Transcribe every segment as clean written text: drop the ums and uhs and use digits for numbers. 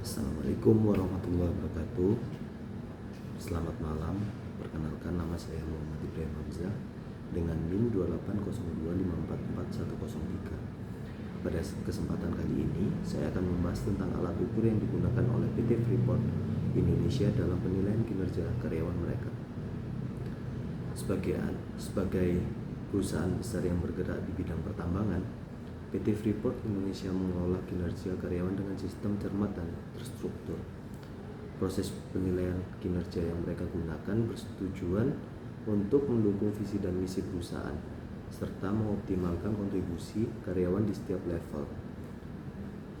Assalamualaikum warahmatullahi wabarakatuh. Selamat malam. Perkenalkan, nama saya Muhammad Ibrahim Hamzah dengan NIM 28125444103. Pada kesempatan kali ini saya akan membahas tentang alat ukur yang digunakan oleh PT Freeport Indonesia dalam penilaian kinerja karyawan mereka. Sebagai perusahaan besar yang bergerak di bidang pertambangan, PT Freeport Indonesia mengelola kinerja karyawan dengan sistem cermat dan terstruktur. Proses penilaian kinerja yang mereka gunakan bertujuan untuk mendukung visi dan misi perusahaan, serta mengoptimalkan kontribusi karyawan di setiap level.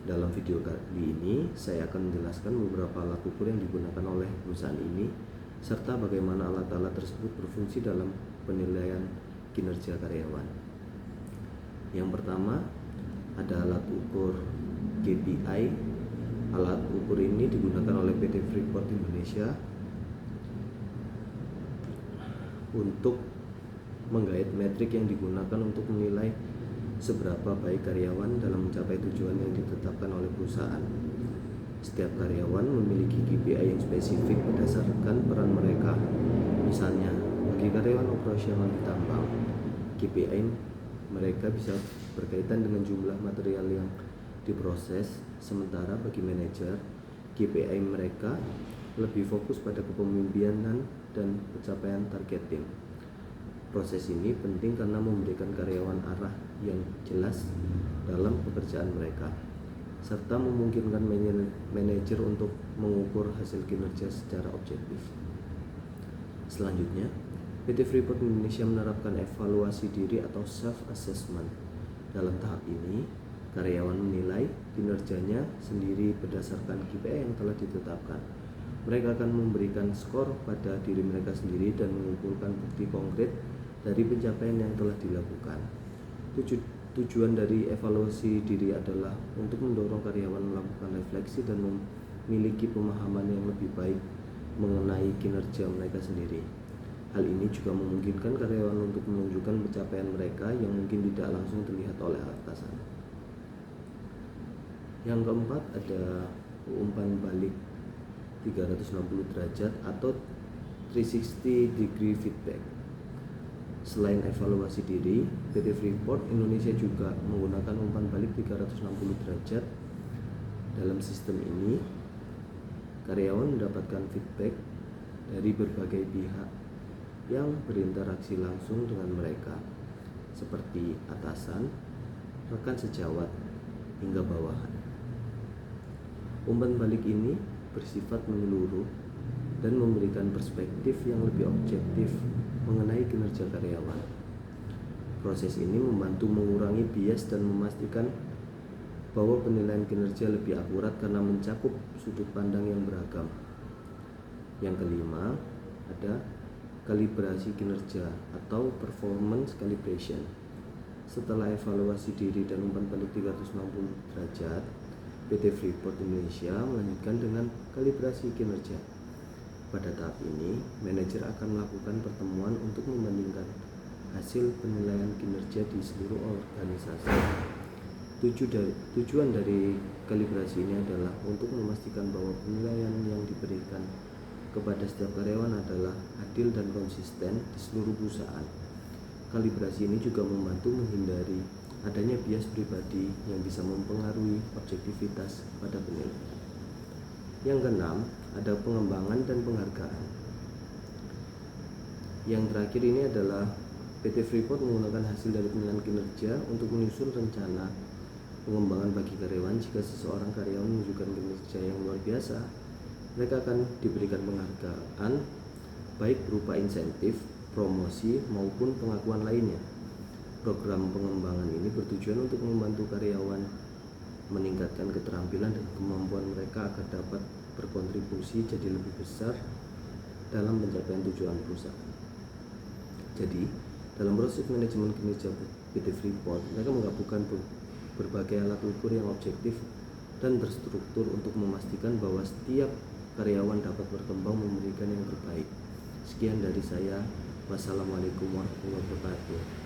Dalam video kali ini, saya akan menjelaskan beberapa alat ukur yang digunakan oleh perusahaan ini, serta bagaimana alat-alat tersebut berfungsi dalam penilaian kinerja karyawan. Yang pertama, ada alat ukur KPI. Alat ukur ini digunakan oleh PT Freeport Indonesia untuk menggait metrik yang digunakan untuk menilai seberapa baik karyawan dalam mencapai tujuan yang ditetapkan oleh perusahaan. Setiap karyawan memiliki KPI yang spesifik berdasarkan peran mereka. Misalnya, bagi karyawan operasional di tambang, KPI mereka bisa berkaitan dengan jumlah material yang diproses, sementara bagi manajer, KPI mereka lebih fokus pada kepemimpinan dan pencapaian target tim. Proses ini penting karena memberikan karyawan arah yang jelas dalam pekerjaan mereka, serta memungkinkan manajer untuk mengukur hasil kinerja secara objektif. Selanjutnya, PT Freeport Indonesia menerapkan evaluasi diri atau self-assessment. Dalam tahap ini, karyawan menilai kinerjanya sendiri berdasarkan KPI yang telah ditetapkan. Mereka akan memberikan skor pada diri mereka sendiri dan mengumpulkan bukti konkret dari pencapaian yang telah dilakukan. Tujuan dari evaluasi diri adalah untuk mendorong karyawan melakukan refleksi dan memiliki pemahaman yang lebih baik mengenai kinerja mereka sendiri. Hal ini juga memungkinkan karyawan untuk menunjukkan pencapaian mereka yang mungkin tidak langsung terlihat oleh atasan. Yang keempat, ada umpan balik 360 derajat atau 360 degree feedback. Selain evaluasi diri, PT Freeport Indonesia juga menggunakan umpan balik 360 derajat. Dalam sistem ini, karyawan mendapatkan feedback dari berbagai pihak yang berinteraksi langsung dengan mereka, seperti atasan, rekan sejawat, hingga bawahan. Umpan balik ini bersifat menyeluruh dan memberikan perspektif yang lebih objektif mengenai kinerja karyawan. Proses ini membantu mengurangi bias dan memastikan bahwa penilaian kinerja lebih akurat karena mencakup sudut pandang yang beragam. Yang kelima, ada kalibrasi kinerja atau performance calibration. Setelah evaluasi diri dan umpan balik 360 derajat, PT Freeport Indonesia melanjutkan dengan kalibrasi kinerja. Pada tahap ini, manajer akan melakukan pertemuan untuk membandingkan hasil penilaian kinerja di seluruh organisasi. Tujuan dari kalibrasi ini adalah untuk memastikan bahwa penilaian yang diberikan kepada setiap karyawan adalah adil dan konsisten di seluruh perusahaan. Kalibrasi ini juga membantu menghindari adanya bias pribadi yang bisa mempengaruhi objektivitas pada penilaian. Yang keenam, ada pengembangan dan penghargaan. Yang terakhir ini adalah PT Freeport menggunakan hasil dari penilaian kinerja untuk menyusun rencana pengembangan bagi karyawan. Jika seseorang karyawan menunjukkan kinerja yang luar biasa, mereka akan diberikan penghargaan baik berupa insentif, promosi, maupun pengakuan lainnya. Program pengembangan ini bertujuan untuk membantu karyawan meningkatkan keterampilan dan kemampuan mereka agar dapat berkontribusi jadi lebih besar dalam pencapaian tujuan perusahaan. Jadi, dalam proses manajemen kinerja PT Freeport, mereka menggabungkan berbagai alat ukur yang objektif dan terstruktur untuk memastikan bahwa setiap karyawan dapat berkembang memberikan yang terbaik. Sekian dari saya. Wassalamualaikum warahmatullahi wabarakatuh.